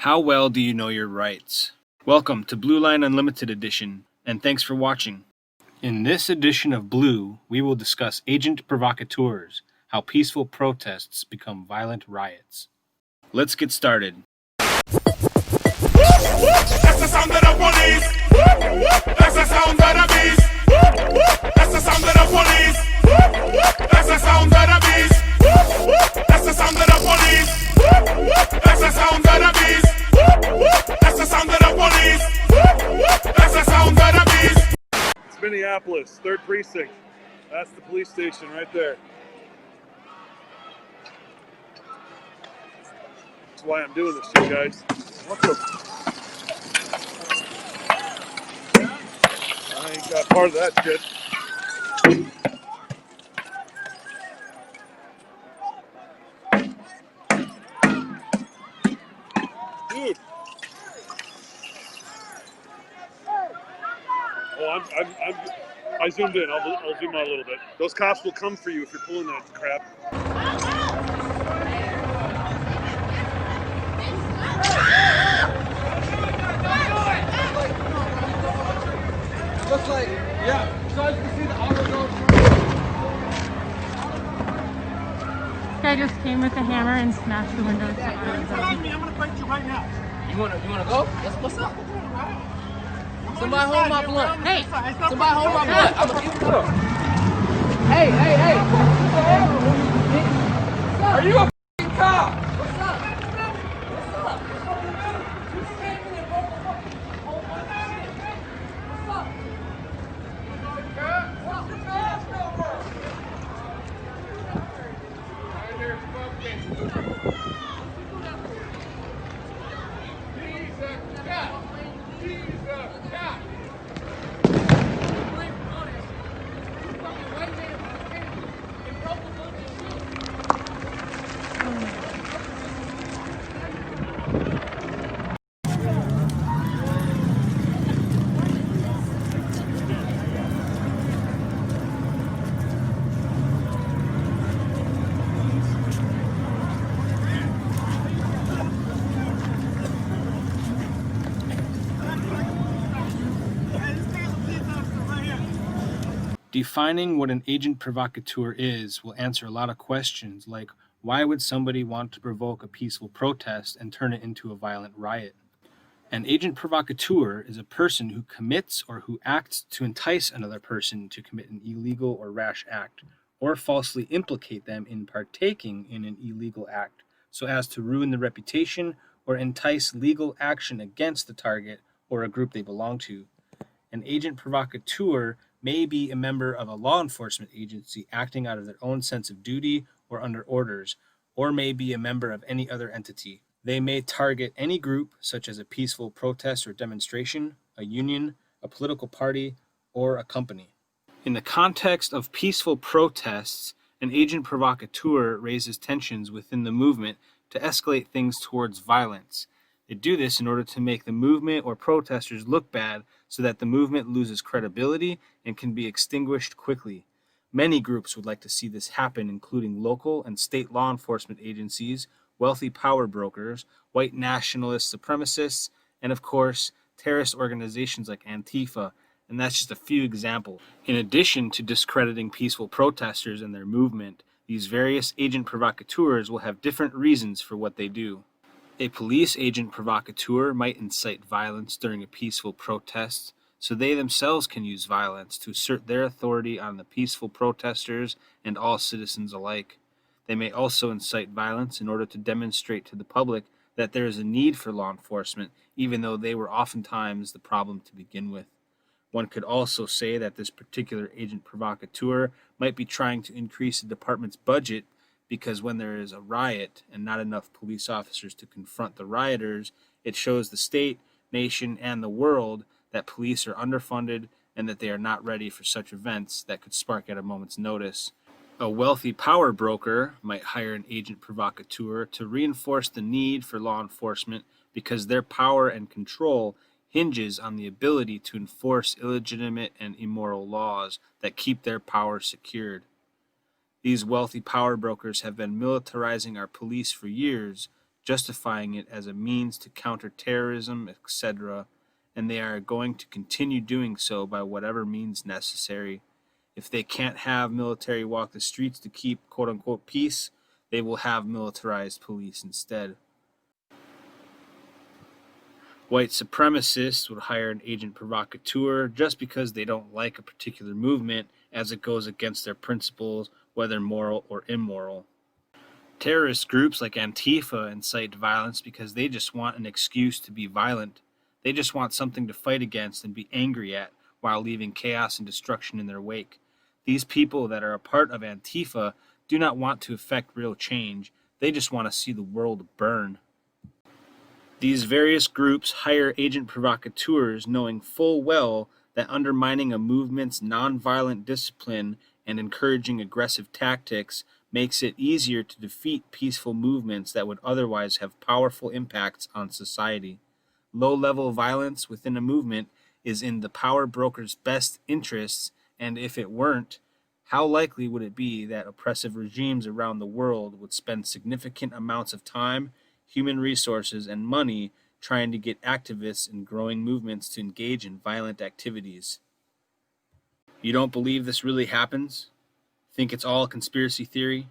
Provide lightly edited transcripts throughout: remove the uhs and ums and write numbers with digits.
How well do you know your rights? Welcome to Blue Line Unlimited Edition, and thanks for watching. In this edition of Blue, we will discuss Agent Provocateurs, how peaceful protests become violent riots. Let's get started. That's the sound of the police. That's the sound of the beast. That's the sound of the police. That's the sound of the beast. That's the sound of the police. That's the sound of the beast. That's the sound of the police. That's the sound of the beast. It's Minneapolis, 3rd Precinct. That's the police station right there. That's why I'm doing this to you guys. What's up? I ain't got part of that shit. Dude. Oh, I zoomed in. I'll zoom out a little bit. Those cops will come for you if you're pulling that crap. Looks like, yeah. So as you can see, the auto goes through. Guy just came with a hammer and smashed the windows. I'm gonna fight you right now. You wanna go? Yes, what's up? Somebody hold my blunt. Hey, somebody hold my blunt. I'm gonna keep it up. Hey. Are you a f***ing cop? What's up? You came in and broke the fucking whole bunch of shit. What's up? What's your mask over? Defining what an agent provocateur is will answer a lot of questions like, why would somebody want to provoke a peaceful protest and turn it into a violent riot? An agent provocateur is a person who commits or who acts to entice another person to commit an illegal or rash act, or falsely implicate them in partaking in an illegal act, so as to ruin the reputation or entice legal action against the target or a group they belong to. An agent provocateur may be a member of a law enforcement agency acting out of their own sense of duty or under orders, or may be a member of any other entity. They may target any group, such as a peaceful protest or demonstration, a union, a political party, or a company. In the context of peaceful protests, an agent provocateur raises tensions within the movement to escalate things towards violence. They do this in order to make the movement or protesters look bad so that the movement loses credibility and can be extinguished quickly. Many groups would like to see this happen, including local and state law enforcement agencies, wealthy power brokers, white nationalist supremacists, and of course, terrorist organizations like Antifa, and that's just a few examples. In addition to discrediting peaceful protesters and their movement, these various agent provocateurs will have different reasons for what they do. A police agent provocateur might incite violence during a peaceful protest, so they themselves can use violence to assert their authority on the peaceful protesters and all citizens alike. They may also incite violence in order to demonstrate to the public that there is a need for law enforcement, even though they were oftentimes the problem to begin with. One could also say that this particular agent provocateur might be trying to increase the department's budget because when there is a riot and not enough police officers to confront the rioters, it shows the state, nation, and the world that police are underfunded and that they are not ready for such events that could spark at a moment's notice. A wealthy power broker might hire an agent provocateur to reinforce the need for law enforcement because their power and control hinges on the ability to enforce illegitimate and immoral laws that keep their power secured. These wealthy power brokers have been militarizing our police for years, justifying it as a means to counter terrorism, etc., and they are going to continue doing so by whatever means necessary. If they can't have military walk the streets to keep quote-unquote peace, they will have militarized police instead. White supremacists would hire an agent provocateur just because they don't like a particular movement as it goes against their principles, whether moral or immoral. Terrorist groups like Antifa incite violence because they just want an excuse to be violent. They just want something to fight against and be angry at while leaving chaos and destruction in their wake. These people that are a part of Antifa do not want to effect real change. They just want to see the world burn. These various groups hire agent provocateurs knowing full well that undermining a movement's nonviolent discipline and encouraging aggressive tactics makes it easier to defeat peaceful movements that would otherwise have powerful impacts on society. Low-level violence within a movement is in the power broker's best interests, and if it weren't, how likely would it be that oppressive regimes around the world would spend significant amounts of time, human resources, and money trying to get activists in growing movements to engage in violent activities? You don't believe this really happens? Think it's all a conspiracy theory?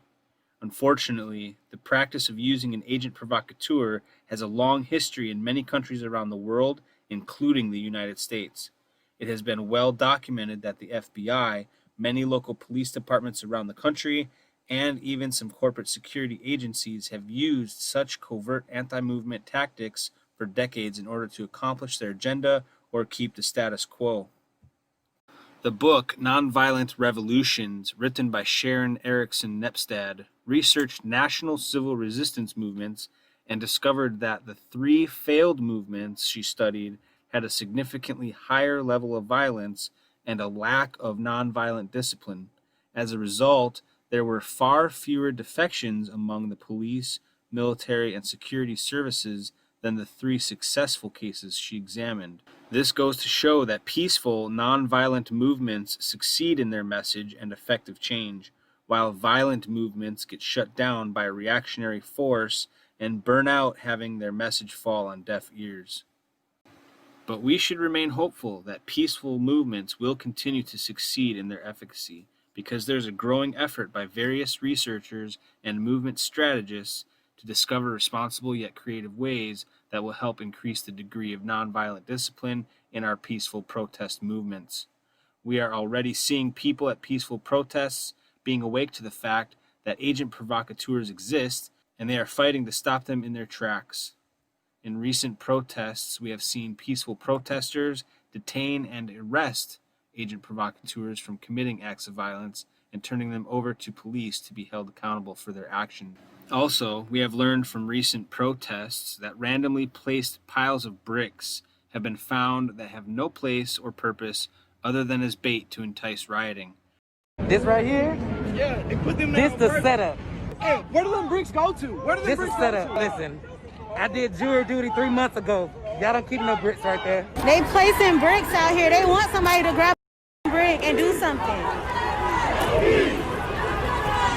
Unfortunately, the practice of using an agent provocateur has a long history in many countries around the world, including the United States. It has been well documented that the FBI, many local police departments around the country, and even some corporate security agencies have used such covert anti-movement tactics for decades in order to accomplish their agenda or keep the status quo. The book Nonviolent Revolutions, written by Sharon Erickson Nepstad, researched national civil resistance movements and discovered that the 3 failed movements she studied had a significantly higher level of violence and a lack of nonviolent discipline. As a result, there were far fewer defections among the police, military, and security services than the 3 successful cases she examined. This goes to show that peaceful, nonviolent movements succeed in their message and effective change, while violent movements get shut down by a reactionary force and burn out, having their message fall on deaf ears. But we should remain hopeful that peaceful movements will continue to succeed in their efficacy, because there's a growing effort by various researchers and movement strategists to discover responsible yet creative ways that will help increase the degree of nonviolent discipline in our peaceful protest movements. We are already seeing people at peaceful protests being awake to the fact that agent provocateurs exist, and they are fighting to stop them in their tracks. In recent protests, we have seen peaceful protesters detain and arrest agent provocateurs from committing acts of violence and turning them over to police to be held accountable for their actions. Also, we have learned from recent protests that randomly placed piles of bricks have been found that have no place or purpose other than as bait to entice rioting. This right here? Yeah, they put them there. This the setup. Hey, where do them bricks go to? Where do them This bricks is go setup. to? Listen, I did jury duty 3 months ago. Y'all don't keep no bricks right there. They placing bricks out here. They want somebody to grab a brick and do something.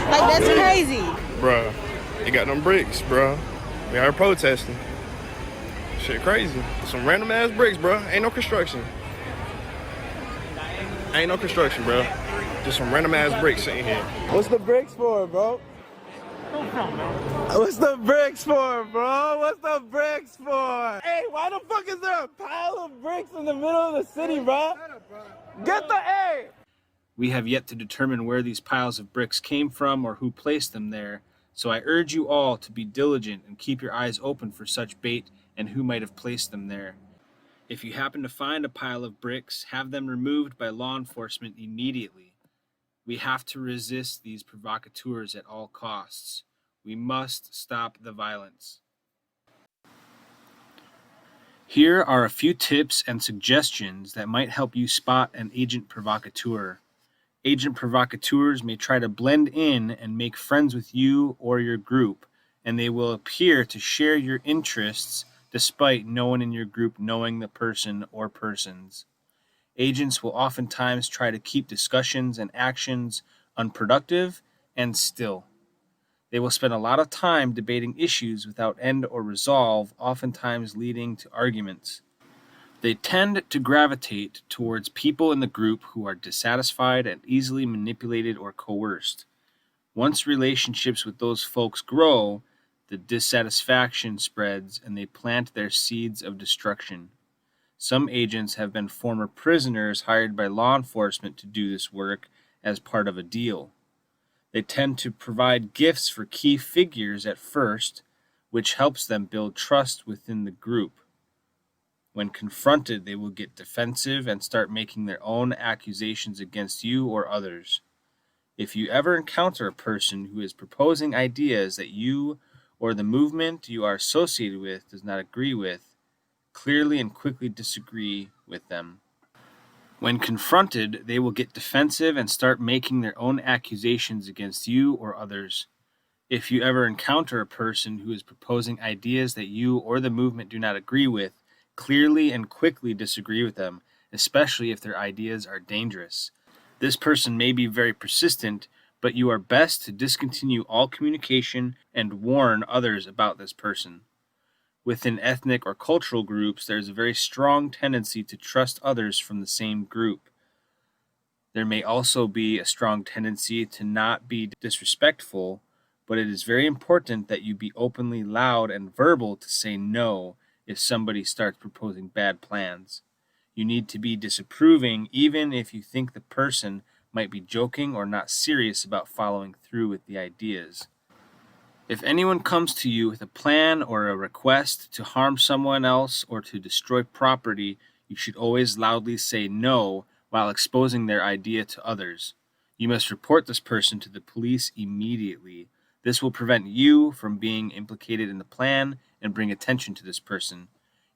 Like, that's crazy. Bruh, they got them bricks, bruh. We are protesting. Shit crazy. Some random ass bricks, bruh. Ain't no construction. Ain't no construction, bruh. Just some random ass bricks sitting here. What's the bricks for, bro? What's the bricks for, bro? What's the bricks for? Hey, why the fuck is there a pile of bricks in the middle of the city, bro? Get the A! We have yet to determine where these piles of bricks came from or who placed them there, so I urge you all to be diligent and keep your eyes open for such bait and who might have placed them there. If you happen to find a pile of bricks, have them removed by law enforcement immediately. We have to resist these provocateurs at all costs. We must stop the violence. Here are a few tips and suggestions that might help you spot an agent provocateur. Agent provocateurs may try to blend in and make friends with you or your group, and they will appear to share your interests despite no one in your group knowing the person or persons. Agents will oftentimes try to keep discussions and actions unproductive and still. They will spend a lot of time debating issues without end or resolve, oftentimes leading to arguments. They tend to gravitate towards people in the group who are dissatisfied and easily manipulated or coerced. Once relationships with those folks grow, the dissatisfaction spreads and they plant their seeds of destruction. Some agents have been former prisoners hired by law enforcement to do this work as part of a deal. They tend to provide gifts for key figures at first, which helps them build trust within the group. When confronted, they will get defensive and start making their own accusations against you or others. If you ever encounter a person who is proposing ideas that you or the movement you are associated with does not agree with, clearly and quickly disagree with them. When confronted, they will get defensive and start making their own accusations against you or others. If you ever encounter a person who is proposing ideas that you or the movement do not agree with, clearly and quickly disagree with them, especially if their ideas are dangerous. This person may be very persistent, but you are best to discontinue all communication and warn others about this person. Within ethnic or cultural groups, there is a very strong tendency to trust others from the same group. There may also be a strong tendency to not be disrespectful, but it is very important that you be openly loud and verbal to say no if somebody starts proposing bad plans. You need to be disapproving even if you think the person might be joking or not serious about following through with the ideas. If anyone comes to you with a plan or a request to harm someone else or to destroy property, you should always loudly say no while exposing their idea to others. You must report this person to the police immediately. This will prevent you from being implicated in the plan and bring attention to this person.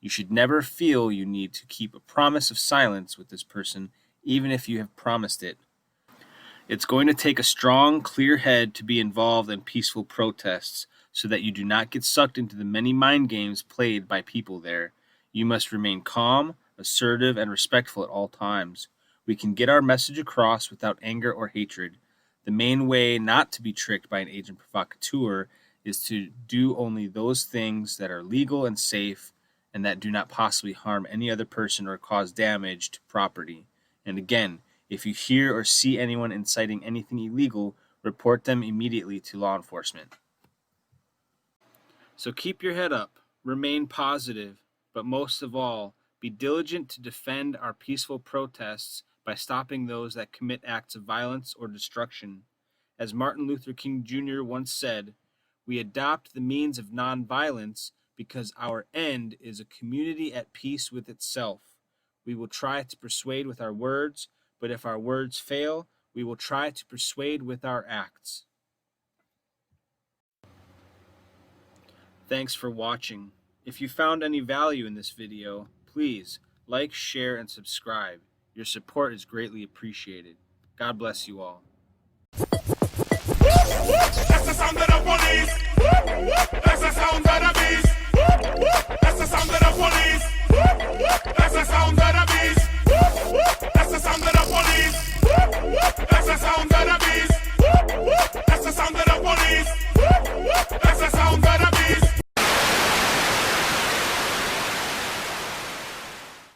You should never feel you need to keep a promise of silence with this person, even if you have promised it. It's going to take a strong, clear head to be involved in peaceful protests so that you do not get sucked into the many mind games played by people there. You must remain calm, assertive, and respectful at all times. We can get our message across without anger or hatred. The main way not to be tricked by an agent provocateur is to do only those things that are legal and safe and that do not possibly harm any other person or cause damage to property. And again, if you hear or see anyone inciting anything illegal, report them immediately to law enforcement. So keep your head up, remain positive, but most of all, be diligent to defend our peaceful protests by stopping those that commit acts of violence or destruction. As Martin Luther King Jr. once said, "We adopt the means of nonviolence because our end is a community at peace with itself. We will try to persuade with our words, but if our words fail, we will try to persuade with our acts." Thanks for watching. If you found any value in this video, please like, share, and subscribe. Your support is greatly appreciated. God bless you all. That's the sound of the police. That's the sound of the beast. That's the sound of the police. That's the sound of the